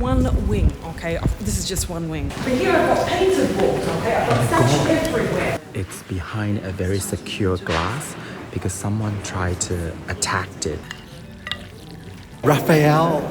one wing, okay? This is just one wing. But here I've got painted walls, okay? I've got statues everywhere. It's behind a very secure glass because someone tried to attack it. Raphael!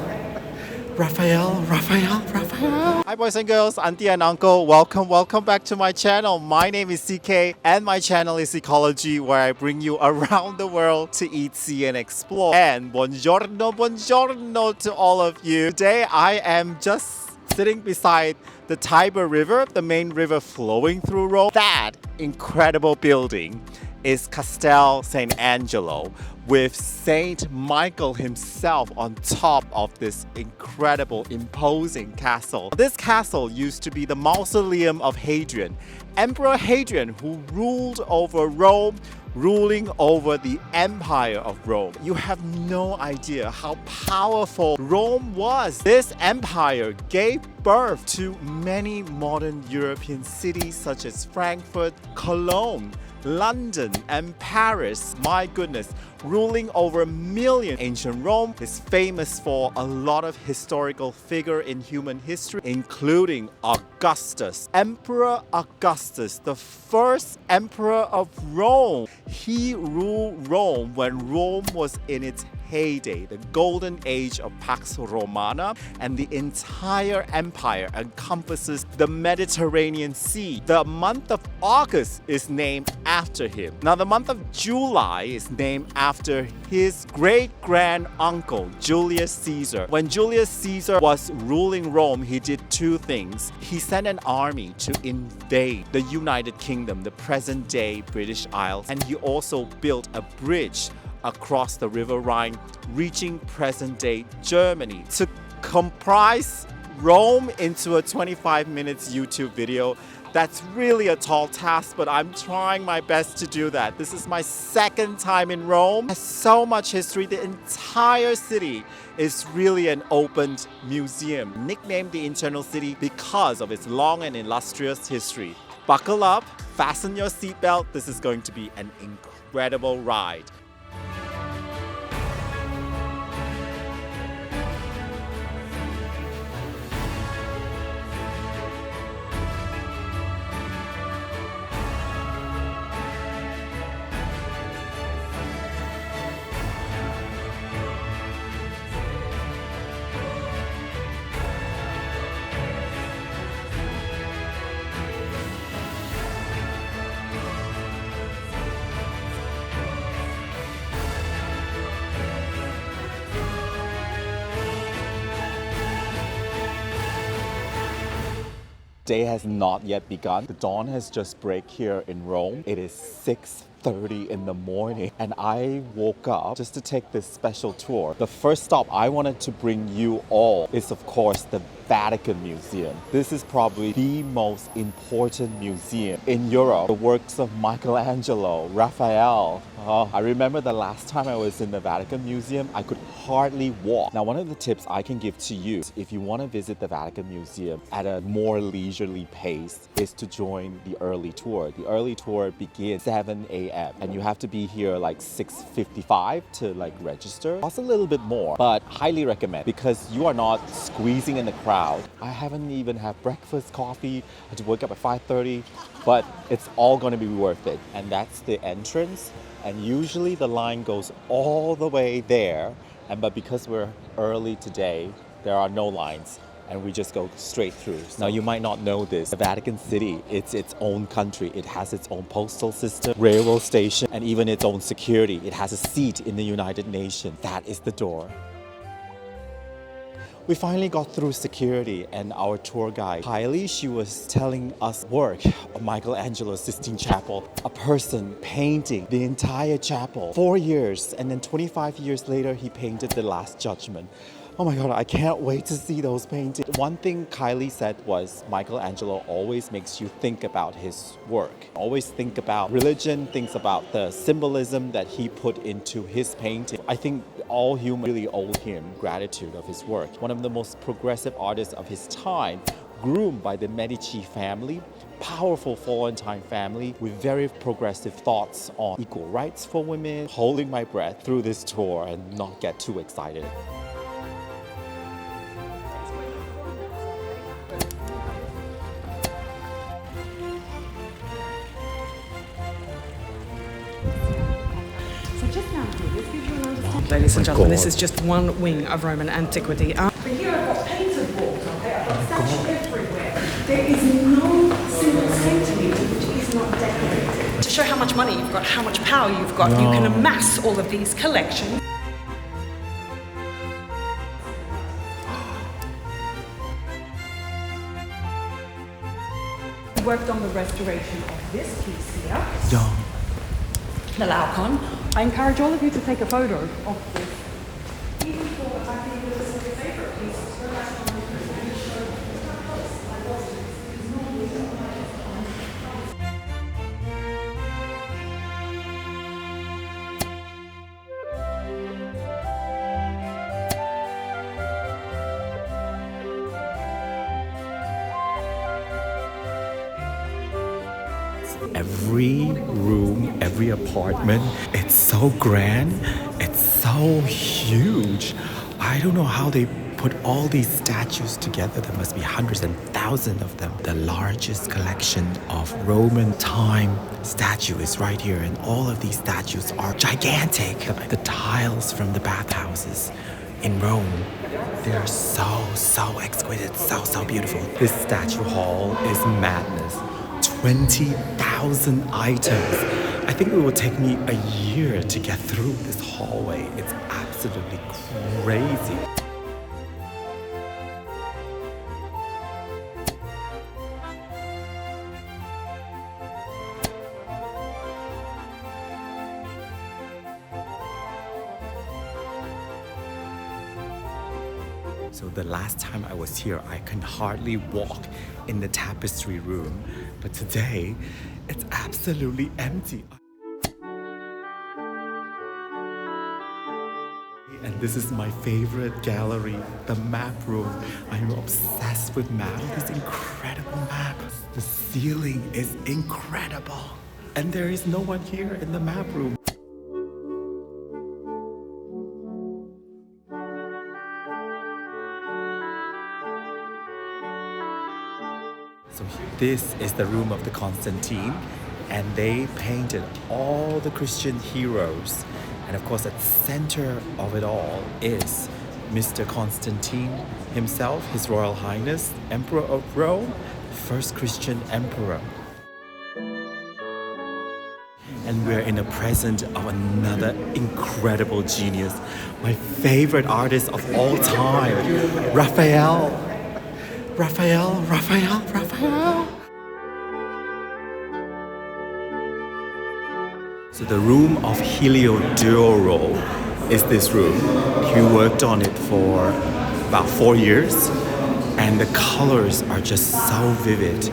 Hi boys and girls, auntie and uncle, welcome back to my channel. My name is CK and my channel is Ecology, where I bring you around the world to eat, see and explore. And buongiorno to all of you. Today I am just sitting beside the Tiber River, the main river flowing through Rome. That incredible building is Castel Sant'Angelo, with Saint Michael himself on top of this incredible, imposing castle. This castle used to be the mausoleum of Hadrian, Emperor Hadrian, who ruled over Rome, ruling over the Empire of Rome. You have no idea how powerful Rome was. This empire gave birth to many modern European cities such as Frankfurt, Cologne, London and Paris. My goodness, ruling over a million. Ancient Rome is famous for a lot of historical figures in human history, including Augustus. Emperor Augustus, the first emperor of Rome. He ruled Rome when Rome was in its heyday, the golden age of Pax Romana, and the entire empire encompasses the Mediterranean Sea. The month of August is named after him. Now, the month of July is named after his great-grand uncle, Julius Caesar. When Julius Caesar was ruling Rome, he did two things. He sent an army to invade the United Kingdom, the present-day British Isles, and he also built a bridge across the River Rhine, reaching present-day Germany. To comprise Rome into a 25 minutes YouTube video, that's really a tall task, but I'm trying my best to do that. This is my second time in Rome. It has so much history. The entire city is really an opened museum, nicknamed the Internal City because of its long and illustrious history. Buckle up, fasten your seatbelt. This is going to be an incredible ride. Day has not yet begun. The dawn has just break here in Rome. It is 6:30 in the morning and I woke up just to take this special tour. The first stop I wanted to bring you all is of course the Vatican Museum. This is probably the most important museum in Europe. The works of Michelangelo, Raphael. I remember the last time I was in the Vatican Museum, I could hardly walk. Now, one of the tips I can give to you, if you want to visit the Vatican Museum at a more leisurely pace, is to join the early tour. The early tour begins 7 a.m. and you have to be here like 6:55 to like register. Costs a little bit more, but highly recommend because you are not squeezing in the crowd. I haven't even had breakfast, coffee. I had to wake up at 5:30, but it's all going to be worth it. And that's the entrance. And usually the line goes all the way there. But because we're early today, there are no lines. And we just go straight through. Now, you might not know this. The Vatican City, it's its own country. It has its own postal system, railroad station, and even its own security. It has a seat in the United Nations. That is the door. We finally got through security, and our tour guide, Kylie, she was telling us work of Michelangelo's Sistine Chapel. A person painting the entire chapel. 4 years, and then 25 years later, he painted the Last Judgment. Oh my God, I can't wait to see those paintings. One thing Kylie said was Michelangelo always makes you think about his work. Always think about religion, thinks about the symbolism that he put into his painting. I think all humans really owe him gratitude of his work. One of the most progressive artists of his time, groomed by the Medici family, powerful Florentine family with very progressive thoughts on equal rights for women. Holding my breath through this tour and not get too excited. Ladies and My gentlemen, God. this is just one wing of Roman antiquity. But here I've got painted walls, okay? I've got statues everywhere. There is no single centimetre which is not decorated. To show how much money you've got, how much power you've got, you can amass all of these collections. Worked on the restoration of this piece here. Yeah. The Laocoön. I encourage all of you to take a photo of this. Even for the fact that you will see your favorite pieces. Go back on the and show how close I was to this. Because normally Every room, every apartment, it's so grand, it's so huge. I don't know how they put all these statues together. There must be hundreds and thousands of them. The largest collection of Roman time statue is right here, and all of these statues are gigantic. The tiles from the bathhouses in Rome, they're so exquisite, so beautiful. This statue hall is madness. 20,000 items. I think it will take me a year to get through this hallway. It's absolutely crazy. So the last time I was here, I can hardly walk in the tapestry room, but today it's absolutely empty. And this is my favorite gallery, the map room. I'm obsessed with maps. These incredible maps. The ceiling is incredible. And there is no one here in the map room. So this is the room of the Constantine, and they painted all the Christian heroes. And of course, at the center of it all is Mr. Constantine himself, His Royal Highness, Emperor of Rome, first Christian emperor. And we're in the presence of another incredible genius, my favorite artist of all time, Raphael. So the room of Heliodorus is this room. He worked on it for about 4 years, and the colors are just so vivid,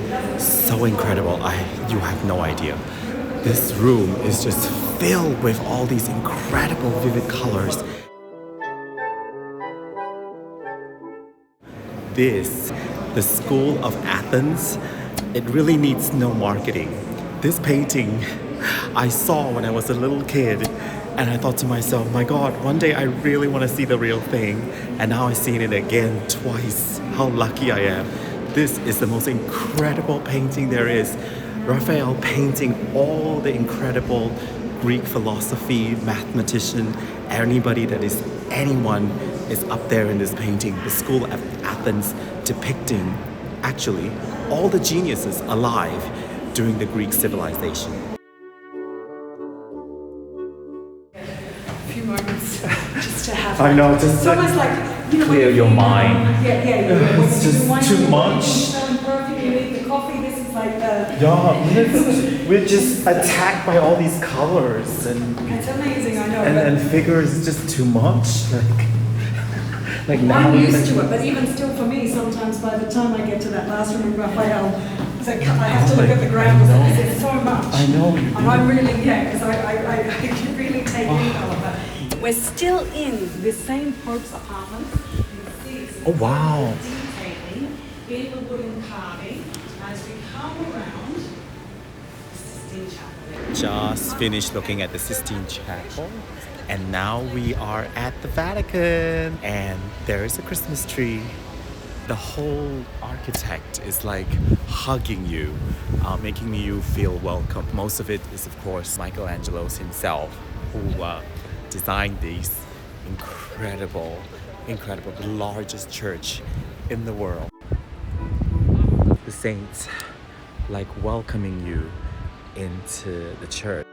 so incredible. You have no idea. This room is just filled with all these incredible vivid colors. The school of Athens, it really needs no marketing. This painting I saw when I was a little kid, and I thought to myself, my God, one day I really want to see the real thing. And now I've seen it again twice. How lucky I am. This is the most incredible painting there is. Raphael painting all the incredible Greek philosophy, mathematician, anyone is up there in this painting. The school of Athens depicting actually all the geniuses alive during the Greek civilization. A few moments just to have. I know, just it's almost like clear your mind. Yeah. It's just too much. You need the coffee. This is like We're just attacked by all these colors and it's amazing. I know. and figures is just too much. Like now I'm used to it, but even still for me, sometimes by the time I get to that last room of Raphael, I have to look at the ground because it's so much. I know. And I'm really, because I can really take in all of that. We're still in this same Pope's apartment. You see, Oh wow. detailing in the wooden carving as we come around the Sistine Chapel. Just finished looking at the Sistine Chapel, and now we are at the Vatican, and there is a Christmas tree. The whole architect is like hugging you, making you feel welcome. Most of it is, of course, Michelangelo's himself, who designed these incredible, the largest church in the world. The saints like welcoming you into the church.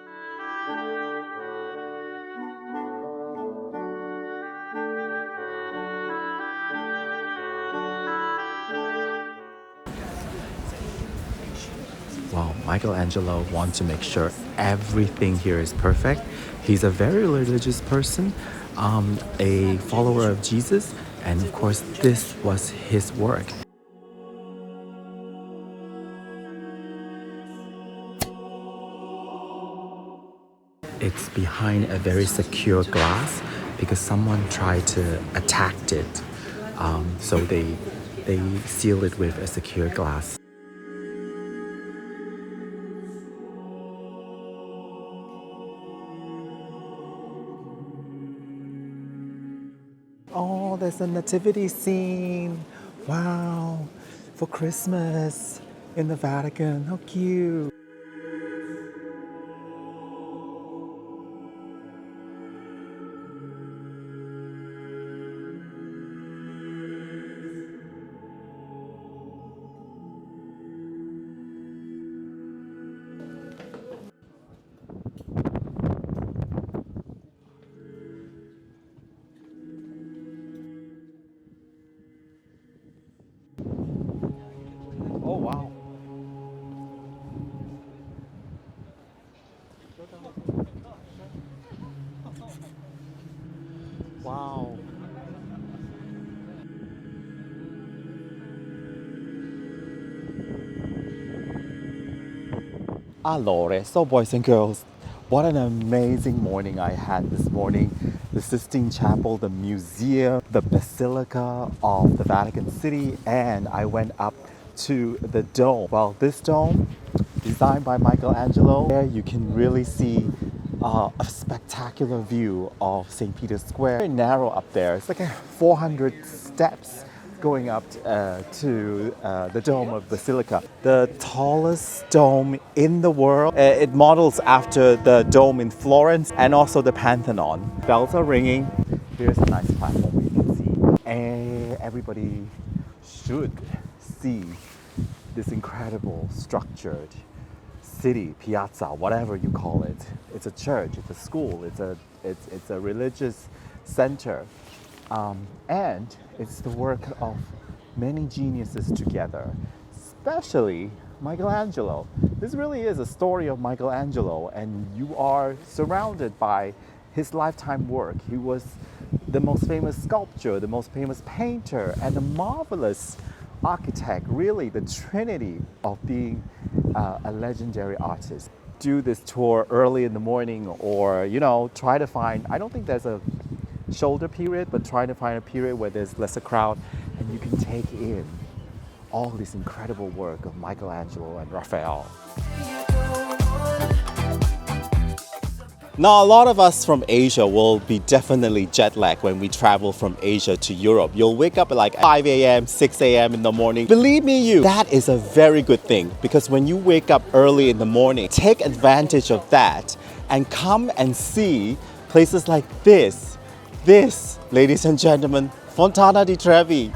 Well, Michelangelo wants to make sure everything here is perfect. He's a very religious person, a follower of Jesus, and of course, this was his work. It's behind a very secure glass because someone tried to attack it, so they seal it with a secure glass. Oh, there's a nativity scene. Wow, for Christmas in the Vatican. How cute. Oh, wow. Wow. Allora, so boys and girls, what an amazing morning I had this morning. The Sistine Chapel, the museum, the Basilica of the Vatican City, and I went up to the dome. Well, this dome, designed by Michelangelo, there you can really see a spectacular view of St. Peter's Square. Very narrow up there. It's like 400 steps going up to the dome of Basilica. The tallest dome in the world. It models after the dome in Florence and also the Pantheon. Bells are ringing. Here's a nice platform you can see. And everybody should see this incredible structured city, piazza, whatever you call it. It's a church, it's a school, it's a religious center. And it's the work of many geniuses together, especially Michelangelo. This really is a story of Michelangelo, and you are surrounded by his lifetime work. He was the most famous sculptor, the most famous painter, and a marvelous architect, really the trinity of being a legendary artist. Do this tour early in the morning, or try to find, I don't think there's a shoulder period, but try to find a period where there's lesser crowd and you can take in all this incredible work of Michelangelo and Raphael. Now, a lot of us from Asia will be definitely jet lagged when we travel from Asia to Europe. You'll wake up at like 5 a.m., 6 a.m. in the morning. Believe me, that is a very good thing, because when you wake up early in the morning, take advantage of that and come and see places like this. This, ladies and gentlemen, Fontana di Trevi.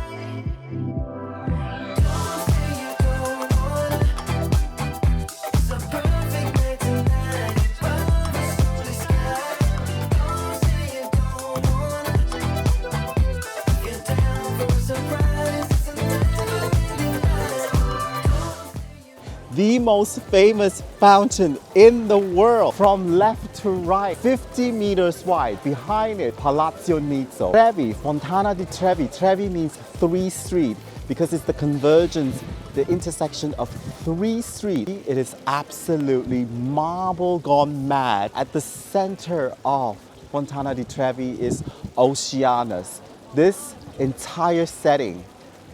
The most famous fountain in the world, from left to right, 50 meters wide. Behind it, Palazzo Nizzo. Trevi, Fontana di Trevi. Trevi means three street because it's the convergence, the intersection of three streets. It is absolutely marble gone mad. At the center of Fontana di Trevi is Oceanus. This entire setting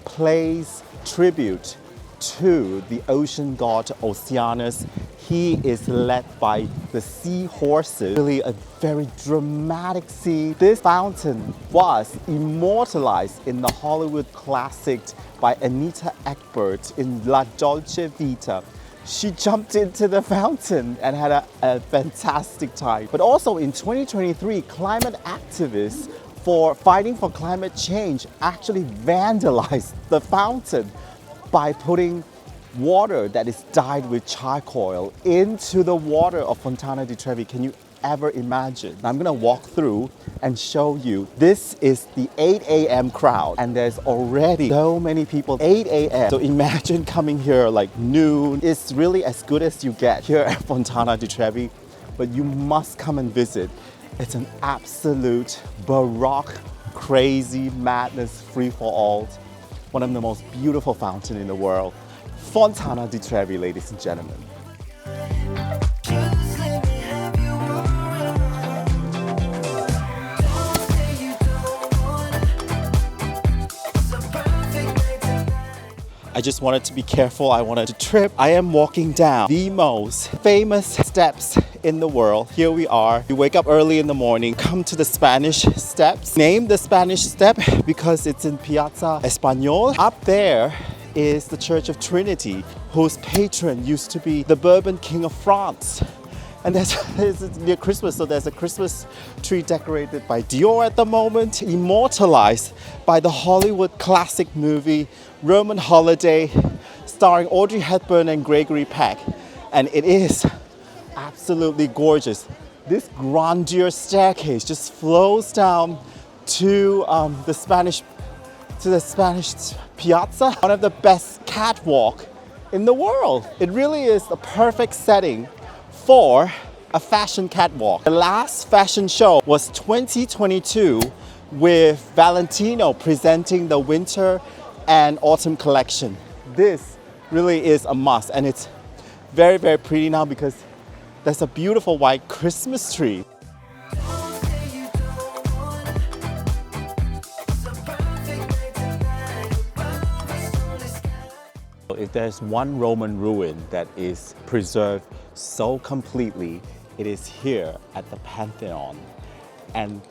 plays tribute to the ocean god Oceanus. He is led by the seahorses. Really a very dramatic scene. This fountain was immortalized in the Hollywood classic by Anita Ekberg in La Dolce Vita. she jumped into the fountain and had a fantastic time. But also in 2023, climate activists for fighting for climate change actually vandalized the fountain by putting water that is dyed with charcoal into the water of Fontana di Trevi. Can you ever imagine? Now I'm gonna walk through and show you. This is the 8 a.m. crowd, and there's already so many people. 8 a.m. So imagine coming here like noon. It's really as good as you get here at Fontana di Trevi, but you must come and visit. It's an absolute baroque, crazy madness, free for all. One of the most beautiful fountains in the world. Fontana di Trevi, ladies and gentlemen. I just wanted to be careful. I wanted to trip. I am walking down the most famous steps in the world. Here we are. You wake up early in the morning, come to the Spanish steps. Named the Spanish step because it's in Piazza Español. Up there is the Church of Trinity, whose patron used to be the Bourbon King of France. And it's near Christmas, so there's a Christmas tree decorated by Dior at the moment, immortalized by the Hollywood classic movie Roman Holiday, starring Audrey Hepburn and Gregory Peck. And it is absolutely gorgeous. This grandeur staircase just flows down to the Spanish piazza. One of the best catwalk in the world. It really is the perfect setting for a fashion catwalk. The last fashion show was 2022 with Valentino presenting the winter and autumn collection. This really is a must, and it's very, very pretty now because there's a beautiful white Christmas tree. If there's one Roman ruin that is preserved so completely, it is here at the Pantheon. And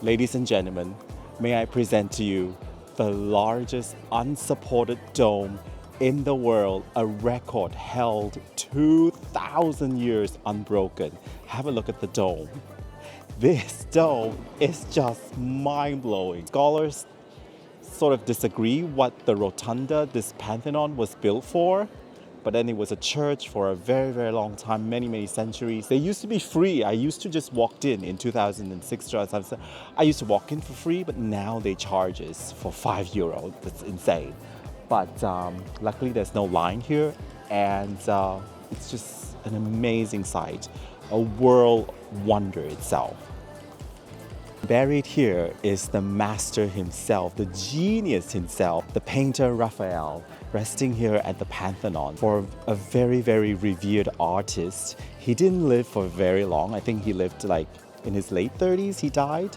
ladies and gentlemen, may I present to you the largest unsupported dome in the world, a record held 2,000 years unbroken. Have a look at the dome. This dome is just mind-blowing. Scholars sort of disagree what the rotunda, this Pantheon, was built for, but then it was a church for a very, very long time, many, many centuries. They used to be free. I used to just walk in 2006. I used to walk in for free, but now they charge us for €5. That's insane. But luckily there's no line here, and it's just an amazing sight, a world wonder itself. Buried here is the master himself, the genius himself, the painter Raphael, resting here at the Pantheon. For a very, very revered artist, he didn't live for very long. I think he lived like in his late 30s, he died,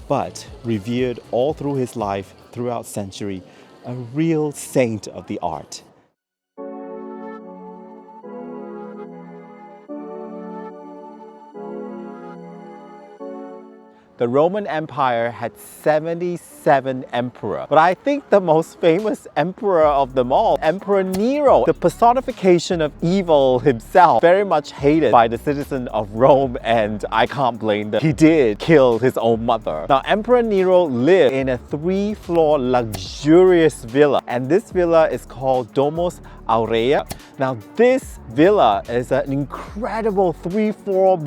but revered all through his life, throughout century, a real saint of the art. The Roman Empire had 77 emperors, but I think the most famous emperor of them all, Emperor Nero, the personification of evil himself, very much hated by the citizens of Rome, and I can't blame them. He did kill his own mother. Now, Emperor Nero lived in a 3-floor luxurious villa, and this villa is called Domus Aurea. Now, this villa is an incredible 3-floor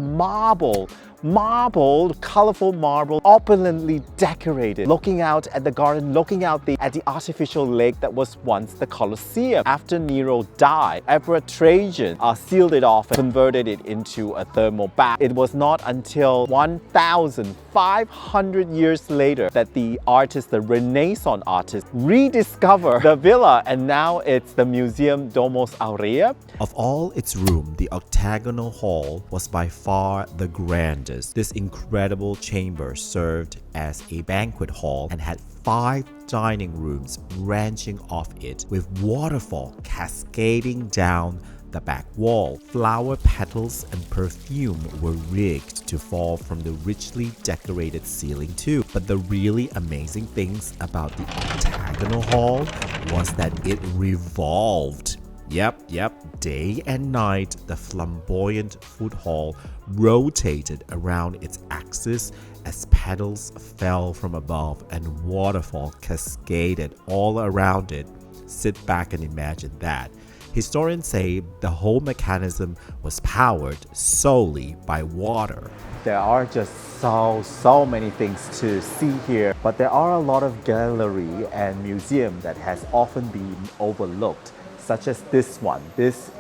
colorful marble, opulently decorated, looking out at the garden, looking out at the artificial lake that was once the Colosseum. After Nero died, Emperor Trajan sealed it off and converted it into a thermal bath. It was not until 1,500 years later that the Renaissance artist, rediscovered the villa, and now it's the museum Domus Aurea. Of all its rooms, the octagonal hall was by far the grandest. This incredible chamber served as a banquet hall and had 5 dining rooms branching off it, with waterfall cascading down the back wall. Flower petals and perfume were rigged to fall from the richly decorated ceiling too. But the really amazing things about the octagonal hall was that it revolved. Yep. Day and night, the flamboyant food hall rotated around its axis as petals fell from above and waterfall cascaded all around it. Sit back and imagine that. Historians say the whole mechanism was powered solely by water. There are just so many things to see here, but there are a lot of gallery and museum that has often been overlooked, such as this one. This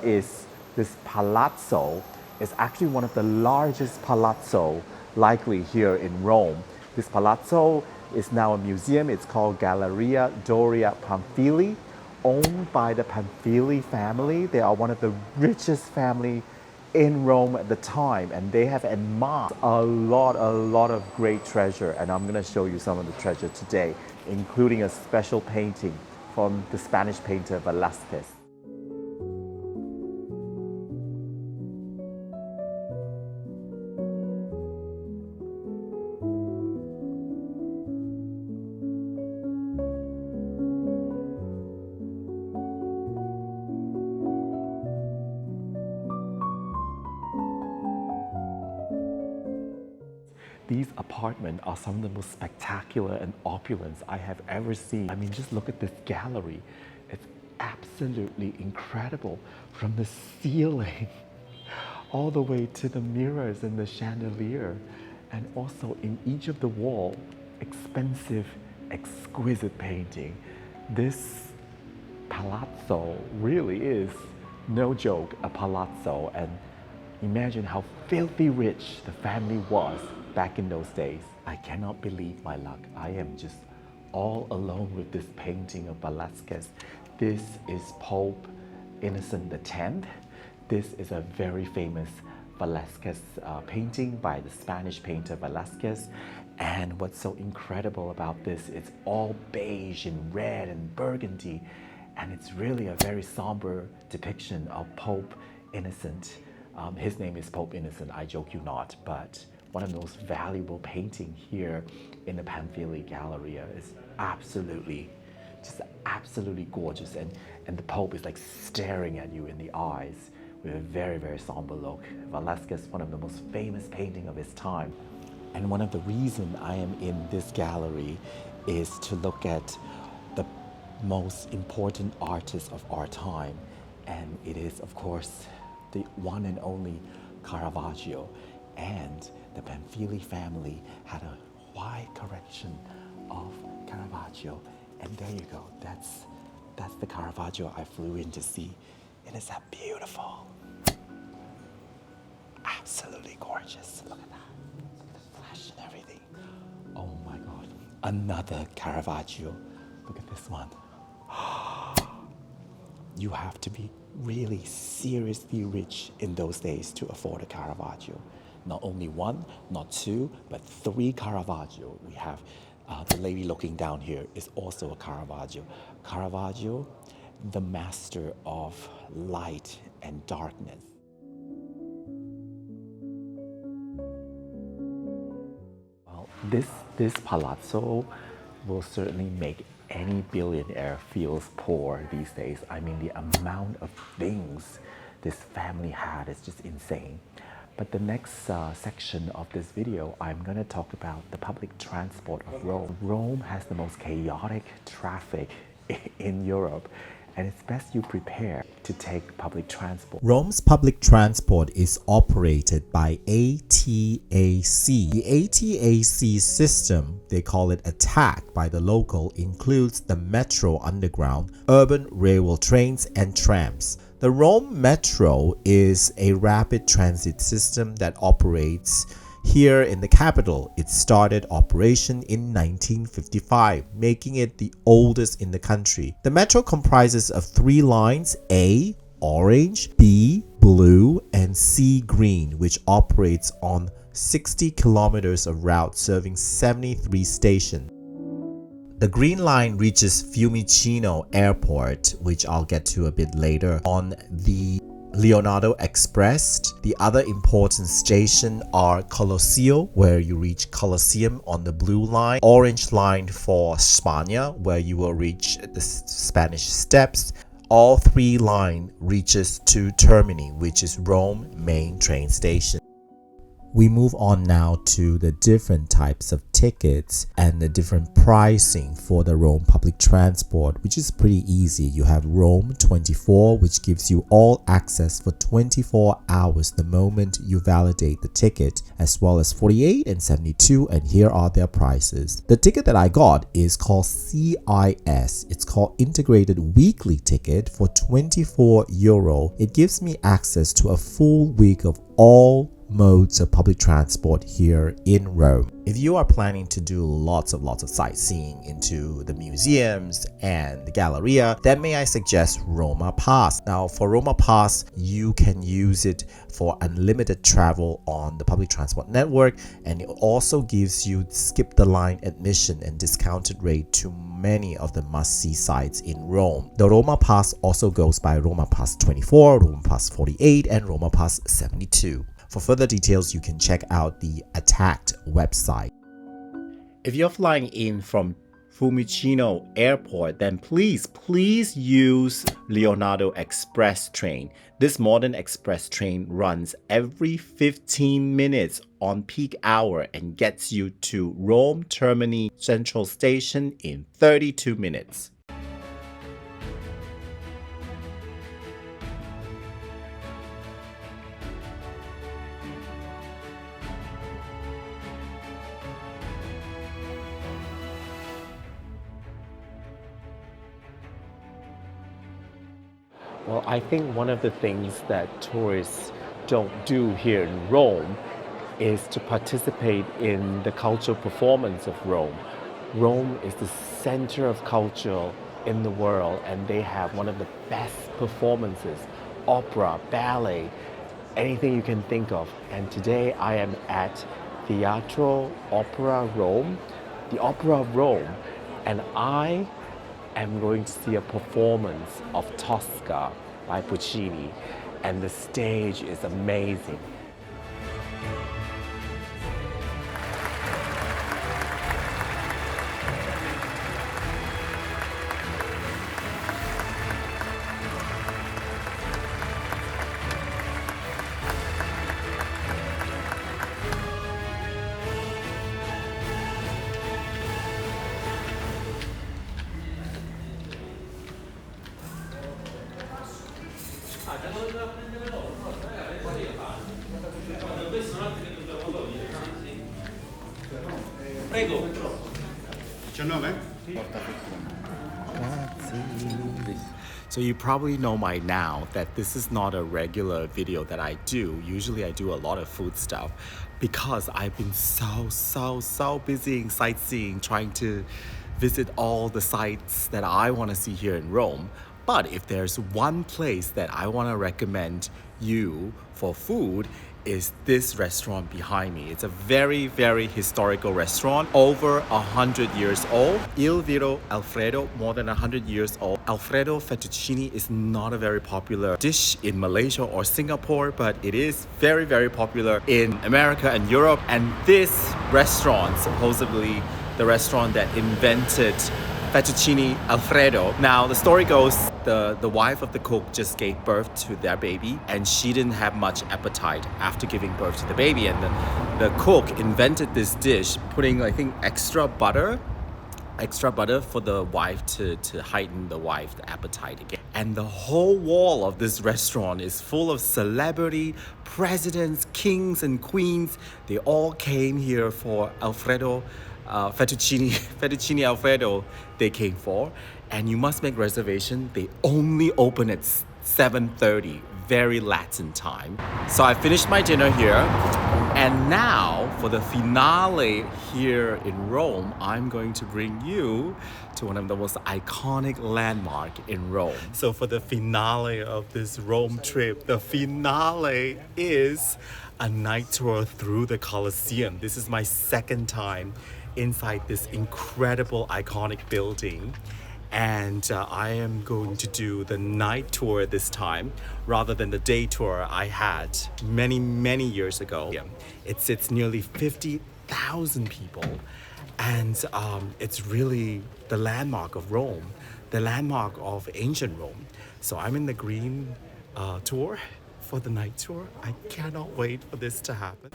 palazzo is actually one of the largest palazzo likely here in Rome. This palazzo is now a museum. It's called Galleria Doria Pamphili, owned by the Pamphili family. They are one of the richest family in Rome at the time, and they have amassed a lot of great treasure, and I'm going to show you some of the treasure today, including a special painting from the Spanish painter Velázquez. These apartments are some of the most spectacular and opulent I have ever seen. I mean, just look at this gallery. It's absolutely incredible. From the ceiling all the way to the mirrors and the chandelier. And also in each of the wall, expensive, exquisite painting. This palazzo really is, no joke, a palazzo. And imagine how filthy rich the family was back in those days. I cannot believe my luck. I am just all alone with this painting of Velázquez. This is Pope Innocent X. This is a very famous Velázquez painting by the Spanish painter Velázquez. And what's so incredible about this, it's all beige and red and burgundy. And it's really a very somber depiction of Pope Innocent. His name is Pope Innocent, I joke you not, but one of the most valuable paintings here in the Pamphili Galleria is absolutely gorgeous. And the Pope is like staring at you in the eyes with a very somber look. Velázquez, one of the most famous paintings of his time. And one of the reasons I am in this gallery is to look at the most important artist of our time. And it is, of course, the one and only Caravaggio. And the Pamphili family had a wide collection of Caravaggio. And there you go, that's the Caravaggio I flew in to see. It is a beautiful, absolutely gorgeous. Look at that, look at the flash and everything. Oh my God, another Caravaggio. Look at this one. You have to be really seriously rich in those days to afford a Caravaggio. Not only one, not two, but three Caravaggio. We have the lady looking down here is also a Caravaggio. Caravaggio, the master of light and darkness. Well, this palazzo will certainly make any billionaire feels poor these days. I mean, the amount of things this family had is just insane. But the next section of this video, I'm going to talk about the public transport of Rome. Rome has the most chaotic traffic in Europe, and it's best you prepare to take public transport. Rome's public transport is operated by ATAC. The ATAC system, they call it ATTAC by the local, includes the metro underground, urban railway trains, and trams. The Rome Metro is a rapid transit system that operates here in the capital. It started operation in 1955, making it the oldest in the country. The metro comprises of 3 lines: A, orange, B, blue, and C, green, which operates on 60 kilometers of route serving 73 stations. The Green Line reaches Fiumicino Airport, which I'll get to a bit later, on the Leonardo Express. The other important stations are Colosseum, where you reach Colosseum on the Blue Line, Orange Line for Spania, where you will reach the Spanish Steps, all three line reaches to Termini, which is Rome main train station. We move on now to the different types of tickets and the different pricing for the Rome public transport, which is pretty easy. You have Rome 24, which gives you all access for 24 hours the moment you validate the ticket, as well as 48 and 72, and here are their prices. The ticket that I got is called CIS. It's called Integrated Weekly Ticket for €24. It gives me access to a full week of all modes of public transport here in Rome. If you are planning to do lots of sightseeing into the museums and the Galleria, then may I suggest Roma Pass. Now for Roma Pass, you can use it for unlimited travel on the public transport network, and it also gives you skip the line admission and discounted rate to many of the must-see sites in Rome. The Roma Pass also goes by Roma Pass 24, Roma Pass 48, and Roma Pass 72. For further details, you can check out the Attacked website. If you're flying in from Fiumicino Airport, then please use Leonardo Express train. This modern express train runs every 15 minutes on peak hour and gets you to Rome Termini Central Station in 32 minutes. Well, I think one of the things that tourists don't do here in Rome is to participate in the cultural performance of Rome. Rome is the center of culture in the world, and they have one of the best performances, opera, ballet, anything you can think of. And today I am at Teatro Opera Rome, the Opera of Rome, and I am going to see a performance of Tosca by Puccini, and the stage is amazing. Prego. 19? So you probably know by now that this is not a regular video that I do. Usually I do a lot of food stuff because I've been so busy sightseeing, trying to visit all the sites that I want to see here in Rome. But if there's one place that I want to recommend you for food, is this restaurant behind me. It's a very historical restaurant, over 100 years old. Il Vero Alfredo, more than 100 years old. Alfredo fettuccine is not a very popular dish in Malaysia or Singapore, but it is very popular in America and Europe. And this restaurant, supposedly the restaurant that invented fettuccine Alfredo. Now the story goes, the wife of the cook just gave birth to their baby, and she didn't have much appetite after giving birth to the baby, and the cook invented this dish, putting I think extra butter for the wife to heighten the wife's appetite again. And the whole wall of this restaurant is full of celebrity, presidents, kings and queens. They all came here for Alfredo fettuccine Alfredo they came for, and you must make reservation. They only open at 7:30, very Latin time. So I finished my dinner here, and now for the finale here in Rome, I'm going to bring you to one of the most iconic landmarks in Rome. So for the finale of this Rome trip, the finale is a night tour through the Colosseum. This is my second time inside this incredible iconic building, and I am going to do the night tour this time rather than the day tour I had many years ago. It sits nearly 50,000 people, and it's really the landmark of Rome. the landmark of ancient Rome. So I'm in the green tour for the night tour. I cannot wait for this to happen.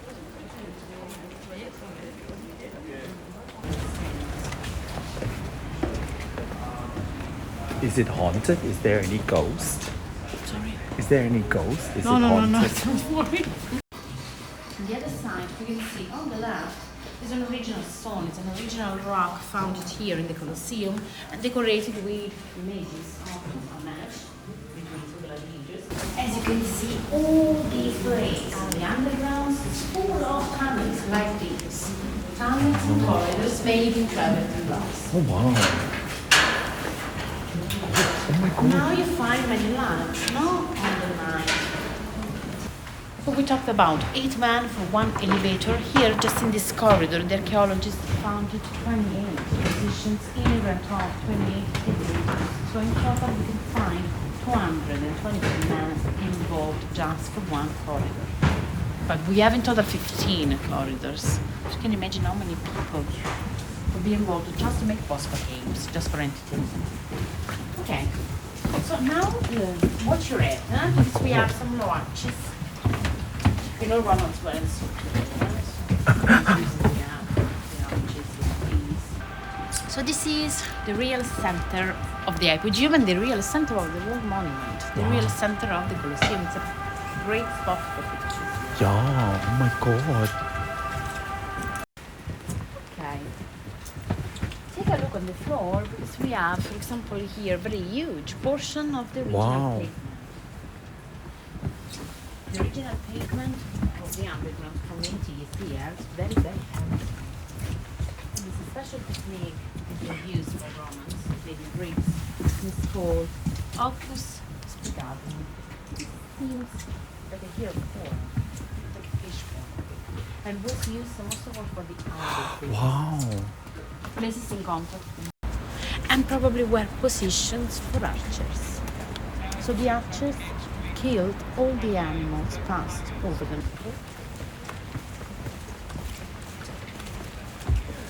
Is it haunted? Is there any ghost? Sorry. Is there any ghost? Is No, it no, haunted? no, don't worry. On the other side, you can see on the left is an original stone. It's an original rock found here in the Colosseum and decorated with images of a match between two gladiators. As you can see, all these places are the underground, full of tunnels like this. Tunnels and corridors made in travel glass. Oh wow. Now you find Michelangelo, no, on the night. So we talked about 8 men for 1 elevator. Here, just in this corridor, the archaeologists found 28 positions in a rent of 28 elevators. So in total, we can find 222 men involved just for 1 corridor. But we have in total 15 corridors. So you can imagine how many people would be involved just to make possible games, just for entertainment. Okay, so now watch your head, huh? Because we have some watches. You know, Ronald's wearing So this is the real center of the Hypogeum and the real center of the World Monument, the real center of the Colosseum. It's a great spot for pictures. Yeah, oh my god. Okay. Take a look on the floor because we have, for example, here very huge portion of the original Wow. pavement. The original pavement of the underground from 80 years, very, very heavy. And it's a special technique that they used by Romans, made in bricks. It's called opus spigatium. It seems like a hero form, like a fish form. And was used most of all for the outdoor Wow. places in contact. And probably were positions for archers. So the archers killed all the animals passed over them.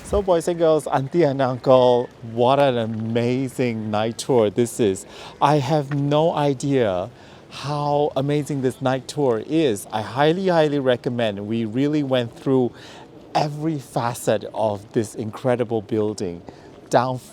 So boys and girls, auntie and uncle, what an amazing night tour this is. I have no idea how amazing this night tour is. I highly recommend. We really went through every facet of this incredible building,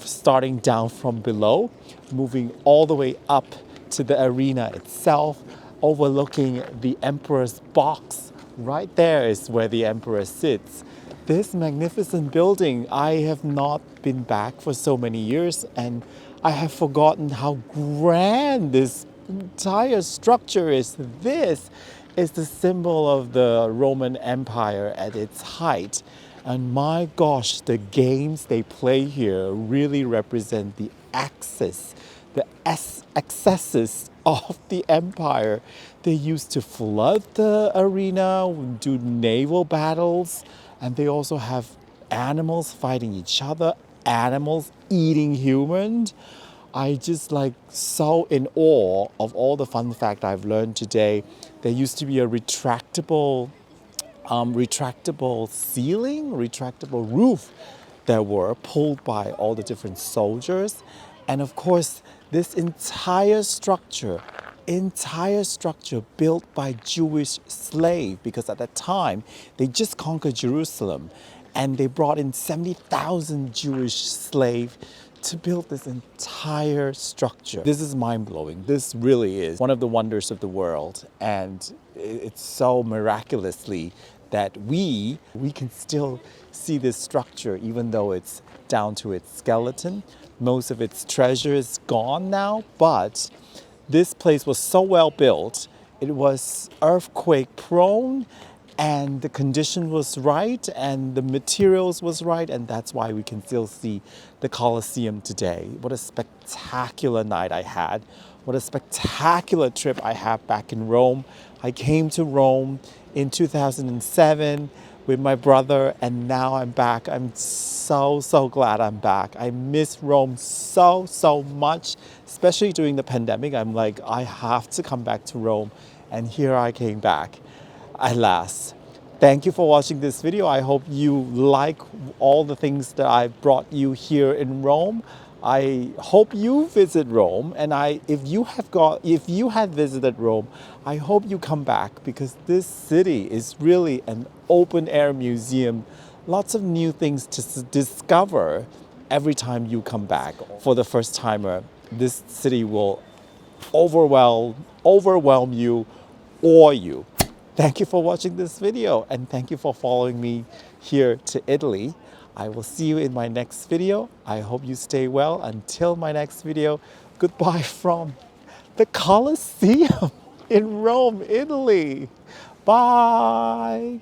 starting down from below, moving all the way up to the arena itself, overlooking the emperor's box. Right there is where the emperor sits. This magnificent building, I have not been back for so many years and I have forgotten how grand this entire structure is. This is the symbol of the Roman Empire at its height. And my gosh, the games they play here really represent the excesses of the empire. They used to flood the arena, do naval battles, and they also have animals fighting each other, animals eating humans. I just like so in awe of all the fun fact I've learned today. There used to be a retractable ceiling, retractable roof that were pulled by all the different soldiers. And of course, this entire structure built by Jewish slave, because at that time they just conquered Jerusalem and they brought in 70,000 Jewish slaves to build this entire structure. This is mind-blowing. This really is one of the wonders of the world, and it's so miraculously that we can still see this structure even though it's down to its skeleton. Most of its treasure is gone now, but this place was so well built. It was earthquake prone and the condition was right and the materials was right, and that's why we can still see the Colosseum today. What a spectacular night I had. What a spectacular trip I had back in Rome. I came to Rome in 2007 with my brother and now I'm back. I'm so glad I'm back. I miss Rome so much, especially during the pandemic. I'm like, I have to come back to Rome, and here I came back at last. Thank you for watching this video. I hope you like all the things that I brought you here in Rome. I hope you visit Rome, and if you had visited Rome, I hope you come back, because this city is really an open air museum. Lots of new things to discover every time you come back. For the first timer, this city will overwhelm you, awe you. Thank you for watching this video, and thank you for following me here to Italy. I will see you in my next video. I hope you stay well. Until my next video, goodbye from the Colosseum in Rome, Italy. Bye.